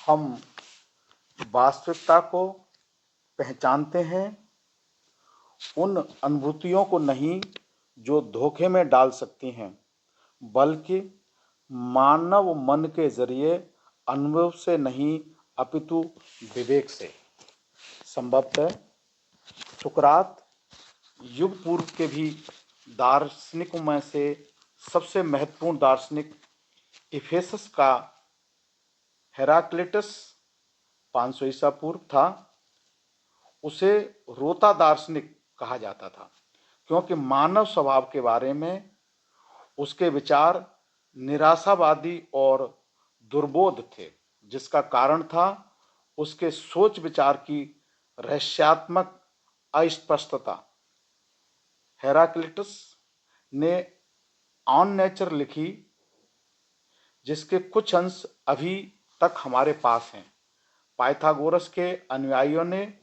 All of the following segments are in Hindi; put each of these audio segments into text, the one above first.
हम वास्तविकता को पहचानते हैं, उन अनुभूतियों को नहीं जो धोखे में डाल सकती हैं, बल्कि मानव मन के जरिए अनुभव से नहीं अपितु विवेक से। संभवतः सुकरात युग पूर्व के भी दार्शनिकों में से सबसे महत्वपूर्ण दार्शनिक इफेसस का हेराक्लिटस 500 ईसा पूर्व था। उसे रोता दार्शनिक कहा जाता था क्योंकि मानव स्वभाव के बारे में उसके विचार निराशावादी और दुर्बोध थे, जिसका कारण था उसके सोच विचार की रहस्यात्मक अस्पष्टता। हेराक्लिटस ने ऑन नेचर लिखी, जिसके कुछ अंश अभी तक हमारे पास हैं। पाइथागोरस के अनुयायियों ने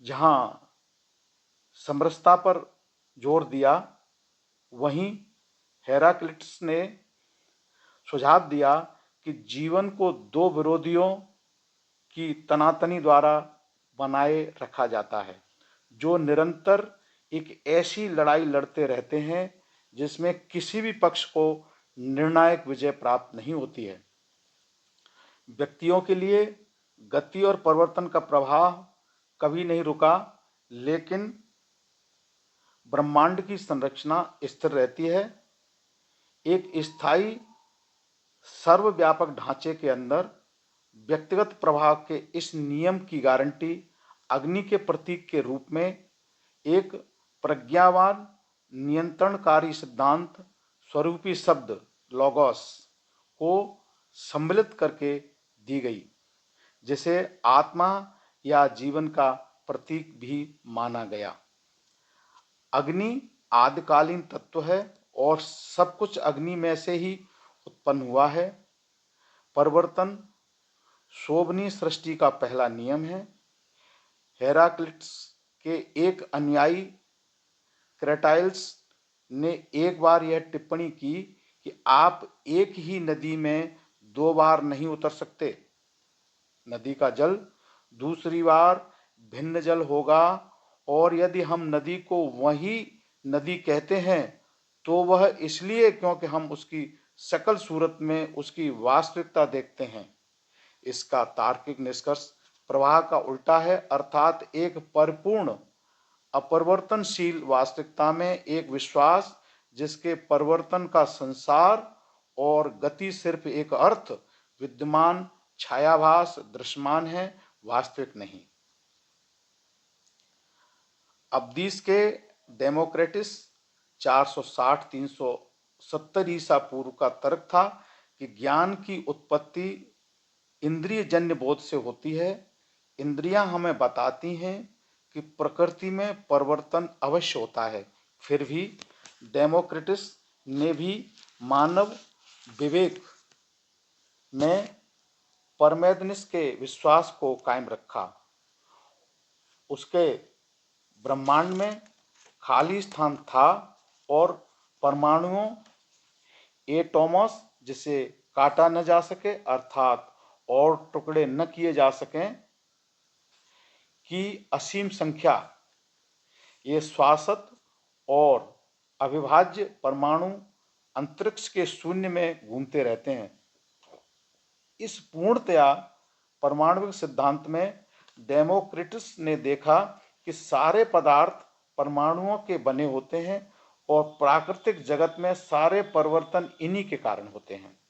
जहां समरसता पर जोर दिया, वहीं हेराक्लिटस ने सुझाव दिया कि जीवन को दो विरोधियों की तनातनी द्वारा बनाए रखा जाता है, जो निरंतर एक ऐसी लड़ाई लड़ते रहते हैं जिसमें किसी भी पक्ष को निर्णायक विजय प्राप्त नहीं होती है। व्यक्तियों के लिए गति और परिवर्तन का प्रवाह कभी नहीं रुका, लेकिन ब्रह्मांड की संरचना स्थिर रहती है। एक स्थायी सर्वव्यापक ढांचे के अंदर व्यक्तिगत प्रभाव के इस नियम की गारंटी अग्नि के प्रतीक के रूप में एक प्रज्ञावान नियंत्रणकारी सिद्धांत स्वरूपी शब्द लॉगोस को सम्मिलित करके दी गई, जिसे आत्मा या जीवन का प्रतीक भी माना गया। अग्नि आदिकालीन तत्व है और सब कुछ अग्नि में से ही उत्पन्न हुआ है। परिवर्तन शोभनीय सृष्टि का पहला नियम है। हेराक्लिटस के एक अनुयायी क्रेटाइल्स ने एक बार यह टिप्पणी की कि आप एक ही नदी में दो बार नहीं उतर सकते। नदी का जल दूसरी बार भिन्न जल होगा, और यदि हम नदी को वही नदी कहते हैं तो वह इसलिए क्योंकि हम उसकी सकल सूरत में उसकी वास्तविकता देखते हैं। इसका तार्किक निष्कर्ष प्रवाह का उल्टा है, अर्थात एक परिपूर्ण अपरिवर्तनशील वास्तविकता में एक विश्वास जिसके परिवर्तन का संसार और गति सिर्फ एक अर्थ विद्यमान छायाभास दृश्यमान है, वास्तविक नहीं। अब्दीस के डेमोक्रेटिस 460-370 ईसा पूर्व का तर्क था कि ज्ञान की उत्पत्ति इंद्रिय जन्य बोध से होती है। इंद्रियां हमें बताती हैं कि प्रकृति में परिवर्तन अवश्य होता है। फिर भी डेमोक्रेटिस ने भी मानव विवेक में परमेदनिस के विश्वास को कायम रखा। उसके ब्रह्मांड में खाली स्थान था और परमाणुओं एटॉमस जिसे काटा न जा सके, अर्थात और टुकड़े न किए जा सकें, की असीम संख्या। ये शाश्वत और अविभाज्य परमाणु अंतरिक्ष के शून्य में घूमते रहते हैं। इस पूर्णतया परमाणुविक सिद्धांत में डेमोक्रिटस ने देखा कि सारे पदार्थ परमाणुओं के बने होते हैं और प्राकृतिक जगत में सारे परिवर्तन इन्हीं के कारण होते हैं।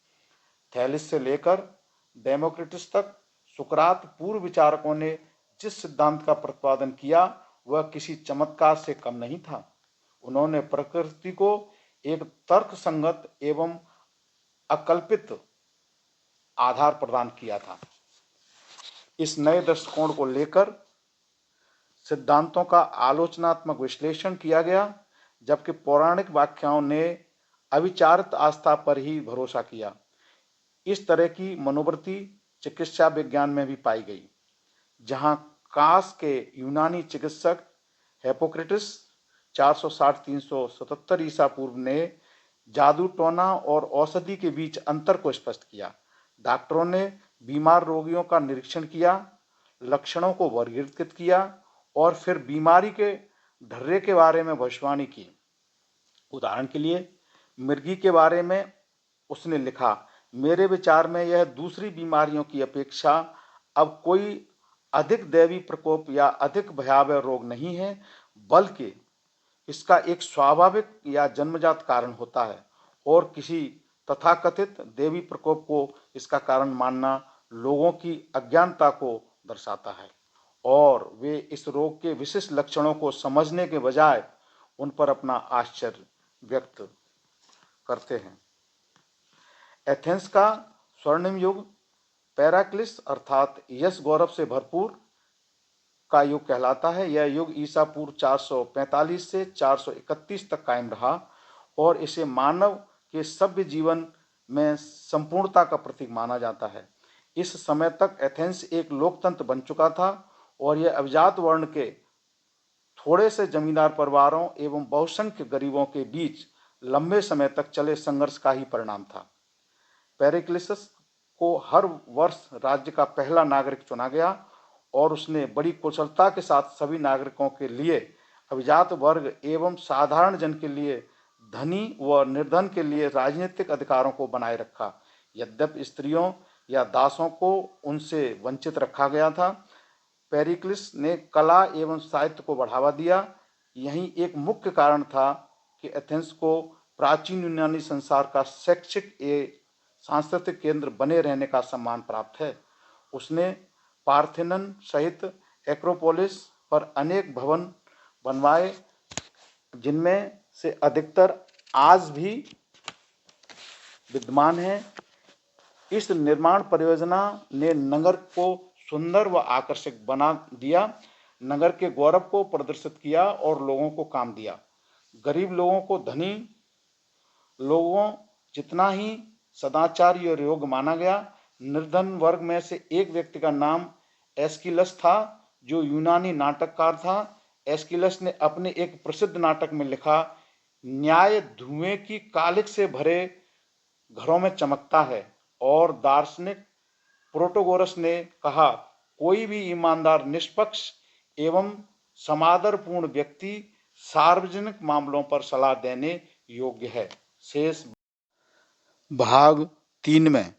थैलिस से लेकर डेमोक्रिटस तक सुकरात पूर्व विचारकों ने जिस सिद्धांत का प्रतिपादन किया वह किसी चमत्कार से कम नहीं था। उन्होंने प्रकृति को एक तर्कसंगत एवं अकल्पित आधार प्रदान किया था। इस नए दृष्टिकोण को लेकर सिद्धांतों का आलोचनात्मक विश्लेषण किया गया, जबकि पौराणिक व्याख्याओं ने अविचारित आस्था पर ही भरोसा किया। इस तरह की मनोवृत्ति चिकित्सा विज्ञान में भी पाई गई, जहां कास के यूनानी चिकित्सक हिप्पोक्रेटिस 460-377 ईसा पूर्व ने जादू टोना और औषधि के बीच अंतर को स्पष्ट किया। डॉक्टरों ने बीमार रोगियों का निरीक्षण किया, लक्षणों को वर्गीकृत किया और फिर बीमारी के ढर्रे के बारे में भविष्यवाणी की। उदाहरण के लिए मिर्गी के बारे में उसने लिखा, मेरे विचार में यह दूसरी बीमारियों की अपेक्षा अब कोई अधिक दैवी प्रकोप या अधिक भयावह रोग नहीं है, बल्कि इसका एक स्वाभाविक या जन्मजात कारण होता है और किसी तथाकथित देवी प्रकोप को इसका कारण मानना लोगों की अज्ञानता को दर्शाता है और वे इस रोग के विशिष्ट लक्षणों को समझने के बजाय उन पर अपना आश्चर्य व्यक्त करते हैं। एथेंस का स्वर्णिम युग पैराक्लिस अर्थात यश गौरव से भरपूर का युग कहलाता है। यह युग ईसा पूर्व 445 से 431 तक कायम रहा और इसे मानव के सभ्य जीवन में संपूर्णता का प्रतीक माना जाता है। इस समय तक एथेंस एक लोकतंत्र बन चुका था और यह अभिजात वर्ण के थोड़े से जमींदार परिवारों एवं बहुसंख्य गरीबों के बीच लंबे समय तक चले संघर्ष का ही परिणाम था। पेरिक्लिस को हर वर्ष राज्य का पहला नागरिक चुना गया और उसने बड़ी कुशलता के साथ सभी नागरिकों के लिए, अभिजात वर्ग एवं साधारण जन के लिए, धनी व निर्धन के लिए राजनीतिक अधिकारों को बनाए रखा। यद्यपि स्त्रियों या दासों को उनसे वंचित रखा गया था, पेरिक्लिस ने कला एवं साहित्य को बढ़ावा दिया। यही एक मुख्य कारण था कि एथेंस को प्राचीन यूनानी संसार का शैक्षिक सांस्कृतिक केंद्र बने रहने का सम्मान प्राप्त है। उसने पार्थेनन सहित एक्रोपोलिस पर अनेक भवन बनवाए, जिनमें से अधिकतर आज भी विद्यमान हैं। इस निर्माण परियोजना ने नगर को सुंदर व आकर्षक बना दिया, नगर के गौरव को प्रदर्शित किया और लोगों को काम दिया। गरीब लोगों को धनी लोगों जितना ही सदाचारी और योग्य माना गया। निर्धन वर्ग में से एक व्यक्ति का नाम एस्किलस था, जो यूनानी नाटककार था। एस्किलस ने अपने एक प्रसिद्ध नाटक में लिखा, न्याय धुएं की कालिक से भरे घरों में चमकता है, और दार्शनिक प्रोटोगोरस ने कहा, कोई भी ईमानदार, निष्पक्ष एवं समादरपूर्ण व्यक्ति सार्वजनिक मामलों पर सलाह देने योग्य है। शेष भाग 3 में